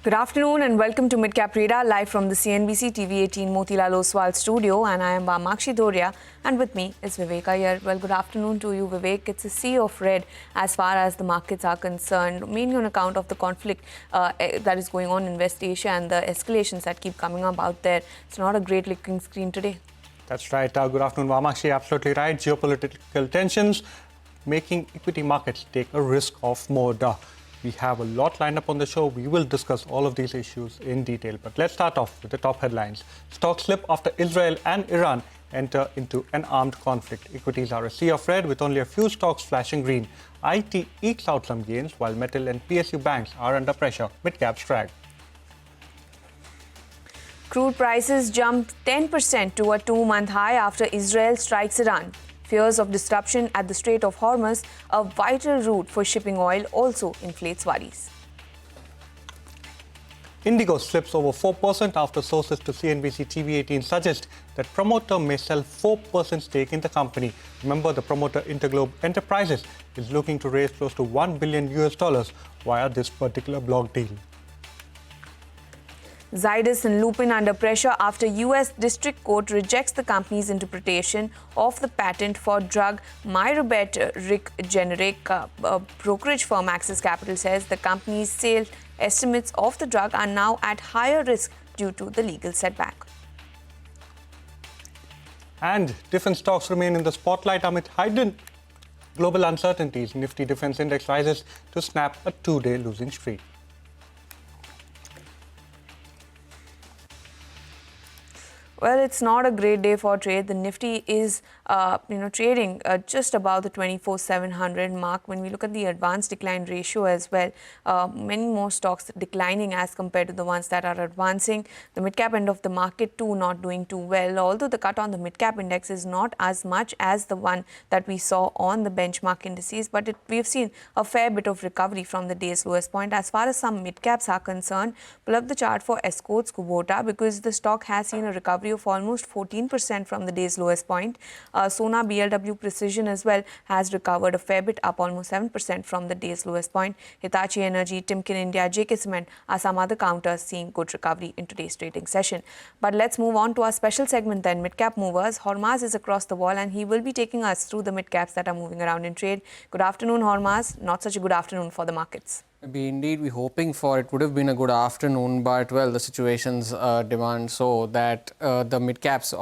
Good afternoon and welcome to Midcap Radar live from the CNBC-TV18 Motilal Oswal studio, and I am Vamakshi Doria, and with me is Vivek Iyer. Well, good afternoon to you, Vivek. It's a sea of red as far as the markets are concerned, mainly on account of the conflict that is going on in West Asia and the escalations that keep coming up out there. It's not a great looking screen today. That's right. Good afternoon, Vamakshi. Absolutely right. Geopolitical tensions making equity markets take a risk of more. We have a lot lined up on the show. We will discuss all of these issues in detail. But let's start off with the top headlines. Stocks slip after Israel and Iran enter into an armed conflict. Equities are a sea of red with only a few stocks flashing green. IT ekes out some gains while metal and PSU banks are under pressure. Mid-caps drag. Crude prices jumped 10% to a two-month high after Israel strikes Iran. Fears of disruption at the Strait of Hormuz, a vital route for shipping oil, also inflates worries. Indigo slips over 4% after sources to CNBC-TV18 suggest that promoter may sell 4% stake in the company. Remember, the promoter Interglobe Enterprises is looking to raise close to $1 billion via this particular block deal. Zydus and Lupin under pressure after U.S. District Court rejects the company's interpretation of the patent for drug Myrbetriq generic. Brokerage firm Axis Capital says the company's sales estimates of the drug are now at higher risk due to the legal setback. And defense stocks remain in the spotlight amid heightened global uncertainties. Nifty Defense Index rises to snap a two-day losing streak. Well, it's not a great day for trade. The Nifty is, trading just about the 24,700 mark. When we look at the advanced decline ratio as well, many more stocks declining as compared to the ones that are advancing. The mid-cap end of the market too not doing too well, although the cut on the mid-cap index is not as much as the one that we saw on the benchmark indices, but we've seen a fair bit of recovery from the day's lowest point. As far as some mid-caps are concerned, pull up the chart for Escorts Kubota because the stock has seen a recovery of almost 14% from the day's lowest point. Sona BLW Precision as well has recovered a fair bit, up almost 7% from the day's lowest point. Hitachi Energy, Timken India, JK Cement are some other counters seeing good recovery in today's trading session. But let's move on to our special segment then, Midcap Movers. Hormaz is across the wall and he will be taking us through the midcaps that are moving around in trade. Good afternoon, Hormaz. Not such a good afternoon for the markets. Indeed, we're hoping for it would have been a good afternoon, but well, the situations demand so that the mid caps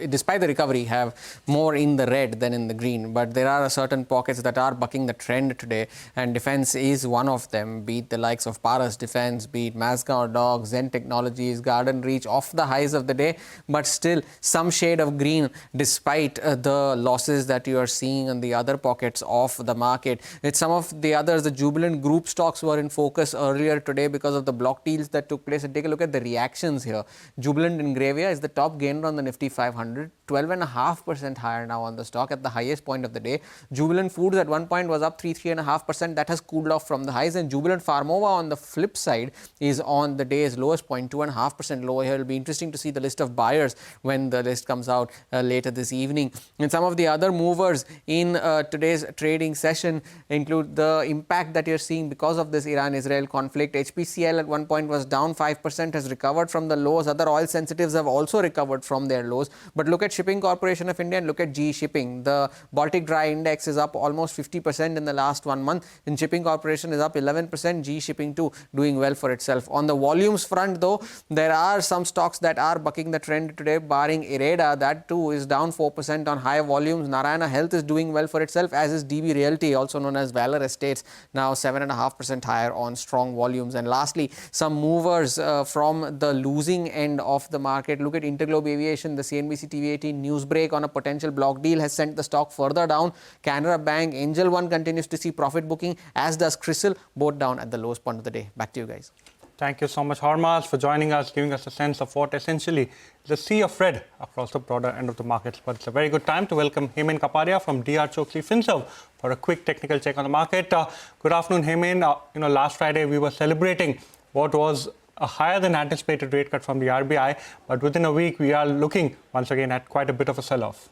despite the recovery have more in the red than in the green. But there are certain pockets that are bucking the trend today, and defense is one of them. Be it the likes of Paras Defense, be it Mascot Dog, Zen Technologies, Garden Reach off the highs of the day, but still some shade of green despite the losses that you are seeing in the other pockets of the market. It's some of the others, the Jubilant Group stocks were in focus earlier today because of the block deals that took place. And take a look at the reactions here. Jubilant Ingravia is the top gainer on the Nifty 500, 12.5% higher now on the stock at the highest point of the day. Jubilant Foods at one point was up 3.5%. That has cooled off from the highs. And Jubilant Pharma on the flip side is on the day's lowest point, 2.5% lower here. It'll be interesting to see the list of buyers when the list comes out later this evening. And some of the other movers in today's trading session include the impact that you're seeing because of this Iran-Israel conflict. HPCL at one point was down 5%, has recovered from the lows. Other oil sensitives have also recovered from their lows. But look at Shipping Corporation of India and look at GE Shipping. The Baltic Dry Index is up almost 50% in the last 1 month. And Shipping Corporation is up 11%. GE Shipping too doing well for itself. On the volumes front though, there are some stocks that are bucking the trend today, barring Ireda. That too is down 4% on high volumes. Narayana Health is doing well for itself, as is DB Realty, also known as Valor Estates, now 7.5% higher on strong volumes. And lastly, some movers from the losing end of the market. Look at Interglobe Aviation. The CNBC-TV18 news break on a potential block deal has sent the stock further down. Canara Bank, Angel One continues to see profit booking, as does CRISIL, both down at the lowest point of the day. Back to you guys. Thank you so much, Hormaz, for joining us, giving us a sense of what essentially is a sea of red across the broader end of the markets. But it's a very good time to welcome Hemen Kapadia from DR Choksey FinServ for a quick technical check on the market. Good afternoon, Hemen. Last Friday we were celebrating what was a higher than anticipated rate cut from the RBI, but within a week we are looking once again at quite a bit of a sell-off.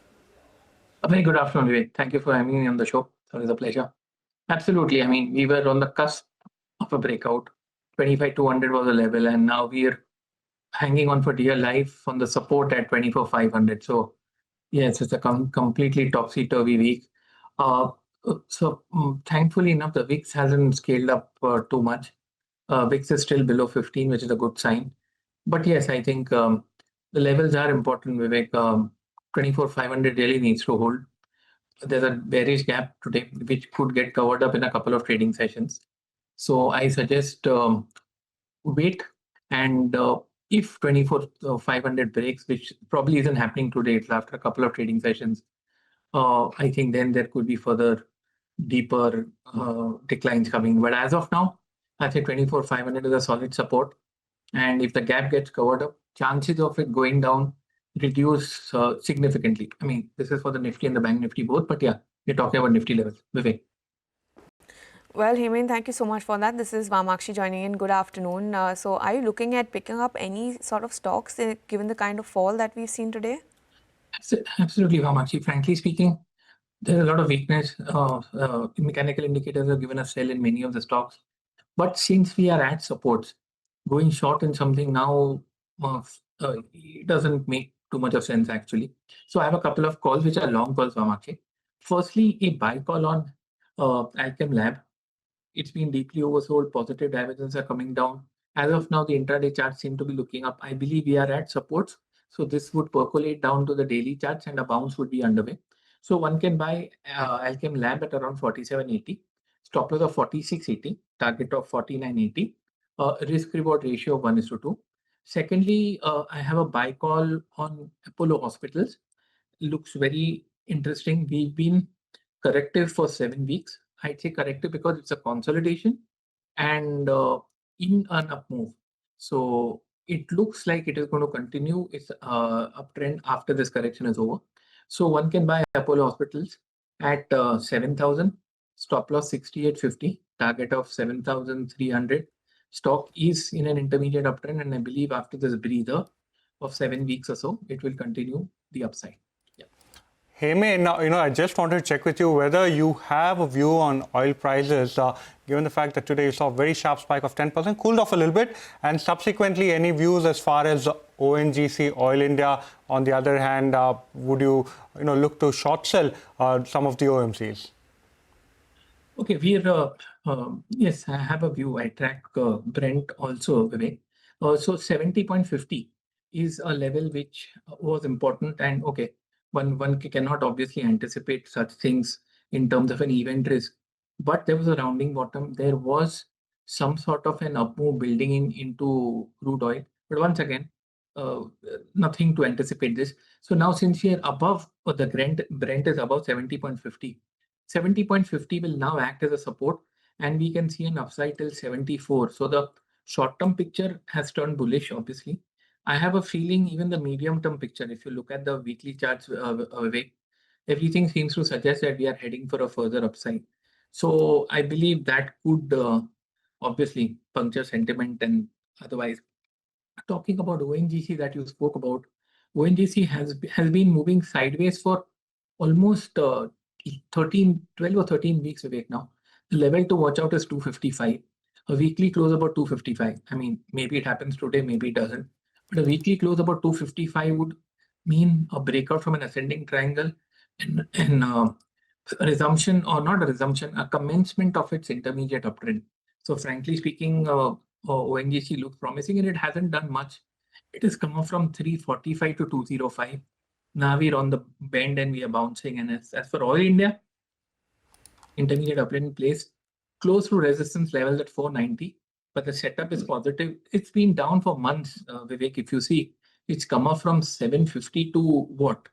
A very good afternoon, Vivek. Thank you for having me on the show. It's always a pleasure. Absolutely. I mean, we were on the cusp of a breakout. 25,200 was a level, and now we are hanging on for dear life on the support at 24,500. So yes, it's a completely topsy-turvy week. Thankfully enough, the VIX hasn't scaled up too much. VIX is still below 15, which is a good sign. But yes, I think the levels are important, Vivek. 24,500 really needs to hold. There's a bearish gap today, which could get covered up in a couple of trading sessions. So I suggest wait, and if 24,500 breaks, which probably isn't happening today, it's after a couple of trading sessions, I think then there could be further deeper declines coming. But as of now, I think 24,500 is a solid support. And if the gap gets covered up, chances of it going down reduce significantly. I mean, this is for the Nifty and the Bank Nifty both, but yeah, we're talking about Nifty levels. Vivek. Well, Hemant, thank you so much for that. This is Vamakshi joining in. Good afternoon. So are you looking at picking up any sort of stocks given the kind of fall that we've seen today? Absolutely, Vamakshi. Frankly speaking, there's a lot of weakness. Mechanical indicators have given a sell in many of the stocks. But since we are at supports, going short in something now it doesn't make too much of sense actually. So I have a couple of calls which are long calls, Vamakshi. Firstly, a buy call on Alchem Lab. It's been deeply oversold. Positive divergence are coming down. As of now, the intraday charts seem to be looking up. I believe we are at supports. So this would percolate down to the daily charts and a bounce would be underway. So one can buy Alchem Lab at around 47.80, stop loss of 46.80, target of 49.80, risk reward ratio of 1:2. Secondly, I have a buy call on Apollo Hospitals. Looks very interesting. We've been corrective for 7 weeks. I'd say corrective because it's a consolidation and in an up move. So it looks like it is going to continue its uptrend after this correction is over. So one can buy Apollo Hospitals at 7,000, stop loss 68.50, target of 7,300. Stock is in an intermediate uptrend, and I believe after this breather of 7 weeks or so, it will continue the upside. Hey, now, I just wanted to check with you whether you have a view on oil prices, given the fact that today you saw a very sharp spike of 10%, cooled off a little bit, and subsequently any views as far as ONGC, Oil India. On the other hand, would you, look to short sell some of the OMCs? Okay, yes, I have a view. I track Brent also, Vivek. So 70.50 is a level which was important, and okay, one cannot obviously anticipate such things in terms of an event risk, but there was a rounding bottom. There was some sort of an up move building into crude oil, but once again, nothing to anticipate this. So now since we are above, or the Brent is above 70.50, 70.50 will now act as a support, and we can see an upside till 74. So the short-term picture has turned bullish, obviously. I have a feeling even the medium-term picture, if you look at the weekly charts, Vivek, everything seems to suggest that we are heading for a further upside. So I believe that could obviously puncture sentiment and otherwise. Talking about ONGC that you spoke about, ONGC has been moving sideways for almost 12 or 13 weeks, Vivek, now. The level to watch out is 255. A weekly close about 255. I mean, maybe it happens today, maybe it doesn't. But a weekly close about 255 would mean a breakout from an ascending triangle and a resumption, or not a resumption, a commencement of its intermediate uptrend. So frankly speaking, ONGC looks promising, and it hasn't done much. It has come up from 345 to 205. Now we're on the bend and we are bouncing. And as for Oil India, intermediate uptrend in place, close to resistance levels at 490, but the setup is positive. It's been down for months, Vivek. If you see, it's come up from 750 to what?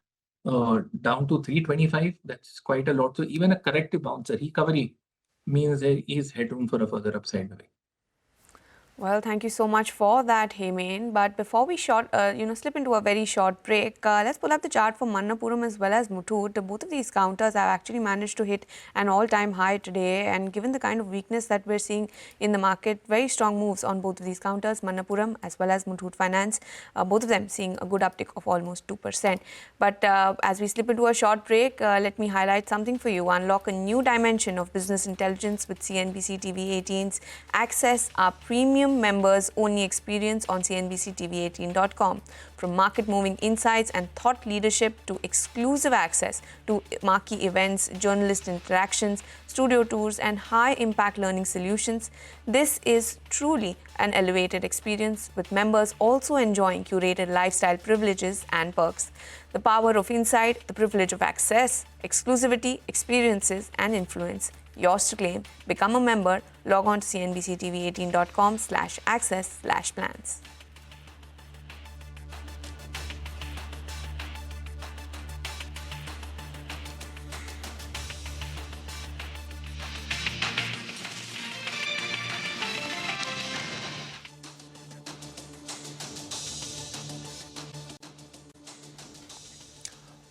Down to 325. That's quite a lot. So even a corrective bounce, a recovery, means there is headroom for a further upside, Vivek. Well, thank you so much for that, Hemant. But before we slip into a very short break, let's pull up the chart for Manappuram as well as Muthoot. Both of these counters have actually managed to hit an all-time high today. And given the kind of weakness that we're seeing in the market, very strong moves on both of these counters, Manappuram as well as Muthoot Finance, both of them seeing a good uptick of almost 2%. But as we slip into a short break, let me highlight something for you. Unlock a new dimension of business intelligence with CNBC-TV18's Access, our premium premium members-only experience on CNBC-TV18.com. From market-moving insights and thought leadership to exclusive access to marquee events, journalist interactions, studio tours, and high-impact learning solutions, this is truly an elevated experience, with members also enjoying curated lifestyle privileges and perks. The power of insight, the privilege of access, exclusivity, experiences, and influence. Yours to claim. Become a member. Log on to cnbctv18.com/access/plans.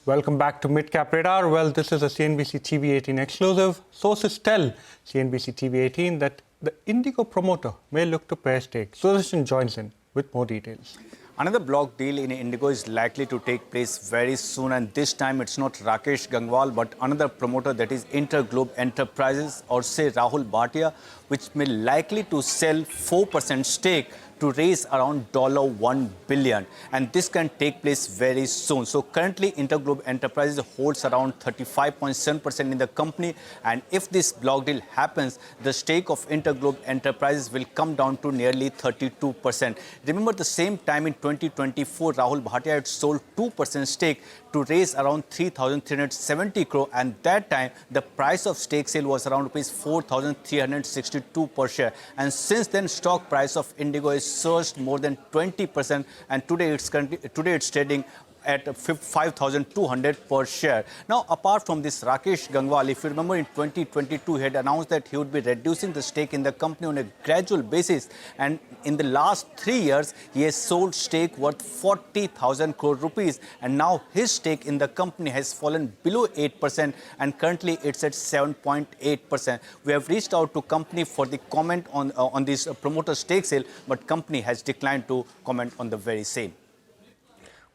Welcome back to Midcap Radar. Well, this is a CNBC TV18 exclusive. Sources tell CNBC TV18 that the Indigo promoter may look to pare stake. Sudarshan joins in with more details. Another block deal in Indigo is likely to take place very soon, and this time it's not Rakesh Gangwal but another promoter, that is Interglobe Enterprises, or say Rahul Bhatia, which may likely to sell 4% stake to raise around $1 billion, and this can take place very soon. So currently Interglobe Enterprises holds around 35.7% in the company, and if this block deal happens, the stake of Interglobe Enterprises will come down to nearly 32%. Remember, the same time in 2024, Rahul Bhatia had sold 2% stake to raise around 3,370 crore, and that time the price of stake sale was around rupees 4,362 per share, and since then stock price of Indigo is surged more than 20%, and today it's trading at 5,200 per share. Now, apart from this, Rakesh Gangwal, if you remember, in 2022, he had announced that he would be reducing the stake in the company on a gradual basis. And in the last 3 years, he has sold stake worth 40,000 crore rupees. And now his stake in the company has fallen below 8%, and currently it's at 7.8%. We have reached out to company for the comment on this promoter stake sale, but company has declined to comment on the very same.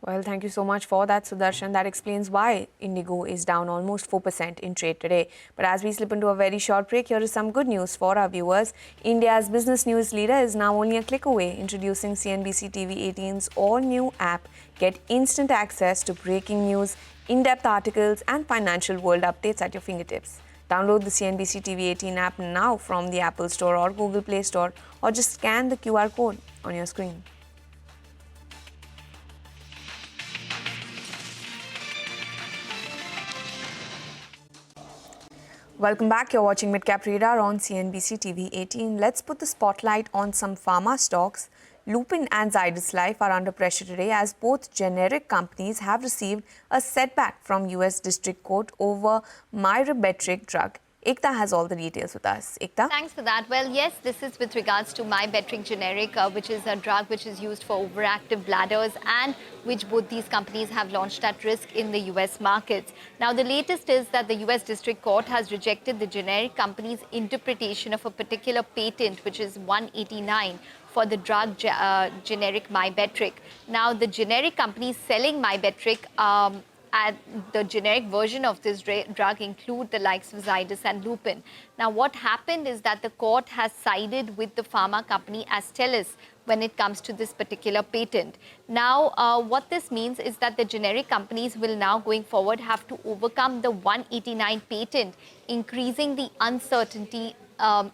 Well, thank you so much for that, Sudarshan. That explains why Indigo is down almost 4% in trade today. But as we slip into a very short break, here is some good news for our viewers. India's business news leader is now only a click away, introducing CNBC TV18's all-new app. Get instant access to breaking news, in-depth articles, and financial world updates at your fingertips. Download the CNBC TV18 app now from the Apple Store or Google Play Store, or just scan the QR code on your screen. Welcome back. You're watching Midcap Radar on CNBC TV18. Let's put the spotlight on some pharma stocks. Lupin and Zydus Life are under pressure today as both generic companies have received a setback from US District Court over Myribetriq drug. Ekta has all the details with us. Ekta? Thanks for that. Well, yes, this is with regards to Myribetriq generic, which is a drug which is used for overactive bladders and which both these companies have launched at risk in the US markets. Now, the latest is that the US District Court has rejected the generic company's interpretation of a particular patent, which is 189, for the drug generic Myribetriq. Now, the generic companies selling Myribetriq and the generic version of this drug include the likes of Zydus and Lupin. Now, what happened is that the court has sided with the pharma company Astellas when it comes to this particular patent. Now, what this means is that the generic companies will now, going forward, have to overcome the 189 patent, increasing the uncertainty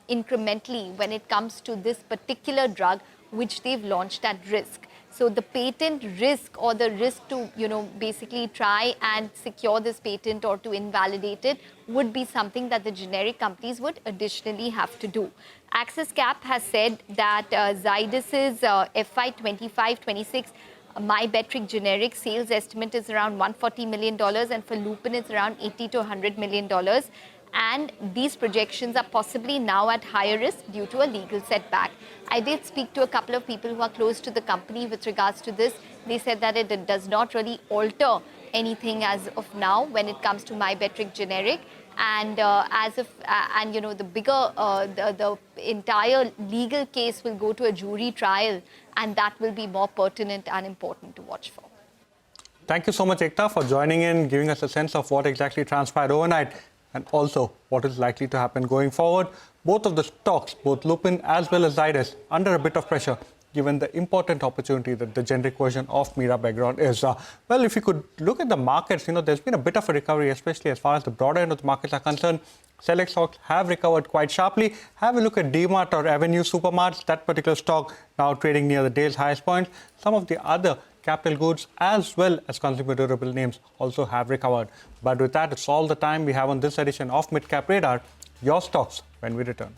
incrementally when it comes to this particular drug, which they've launched at risk. So the patent risk, or the risk to, basically try and secure this patent or to invalidate it, would be something that the generic companies would additionally have to do. Axis Cap has said that Zydus's FY 25-26 Myribetriq generic sales estimate is around $140 million, and for Lupin it's around $80 to $100 million. And these projections are possibly now at higher risk due to a legal setback. I did speak to a couple of people who are close to the company with regards to this. They said that it does not really alter anything as of now when it comes to Myribetriq generic. And the bigger, the entire legal case will go to a jury trial, and that will be more pertinent and important to watch for. Thank you so much, Ekta, for joining in, giving us a sense of what exactly transpired overnight. and also what is likely to happen going forward. Both of the stocks, both Lupin as well as Zydus, under a bit of pressure given the important opportunity that the generic version of Mira Background is. Well, if you could look at the markets, there's been a bit of a recovery, especially as far as the broader end of the markets are concerned. Select stocks have recovered quite sharply. Have a look at DMart or Avenue Supermarts, that particular stock now trading near the day's highest point. Some of the other capital goods as well as consumer durable names also have recovered. But with that, it's all the time we have on this edition of Midcap Radar. Your stocks when we return.